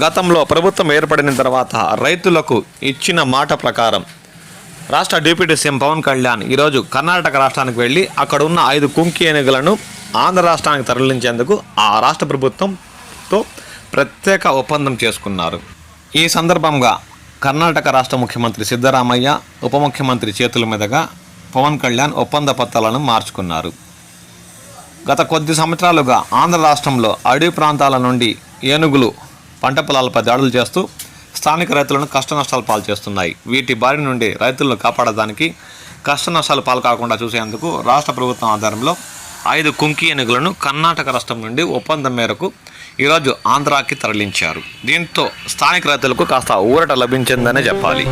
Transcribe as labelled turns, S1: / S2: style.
S1: గతంలో ప్రభుత్వం ఏర్పడిన తర్వాత రైతులకు ఇచ్చిన మాట ప్రకారం రాష్ట్ర డిప్యూటీ సీఎం పవన్ కళ్యాణ్ ఈరోజు కర్ణాటక రాష్ట్రానికి వెళ్ళి అక్కడ ఉన్న 5 కుంకి ఏనుగులను ఆంధ్ర రాష్ట్రానికి తరలించేందుకు ఆ రాష్ట్ర ప్రభుత్వంతో ప్రత్యేక ఒప్పందం చేసుకున్నారు. ఈ సందర్భంగా కర్ణాటక రాష్ట్ర ముఖ్యమంత్రి సిద్ధరామయ్య, ఉప ముఖ్యమంత్రి చేతుల మీదుగా పవన్ కళ్యాణ్ ఒప్పంద పత్రాలను మార్చుకున్నారు. గత కొద్ది సంవత్సరాలుగా ఆంధ్ర రాష్ట్రంలో అడవి ప్రాంతాల నుండి ఏనుగులు పంట పొలాలపై దాడులు చేస్తూ స్థానిక రైతులను కష్ట నష్టాలు పాలు చేస్తున్నాయి. వీటి బారి నుండి రైతులను కాపాడడానికి, కష్ట నష్టాలు పాలు కాకుండా చూసేందుకు రాష్ట్ర ప్రభుత్వం ఆధ్వర్యంలో 5 కుంకి ఏనుగులను కర్ణాటక రాష్ట్రం నుండి ఒప్పందం మేరకు ఈరోజు ఆంధ్రాకి తరలించారు. దీంతో స్థానిక రైతులకు కాస్త ఊరట లభించిందనే చెప్పాలి.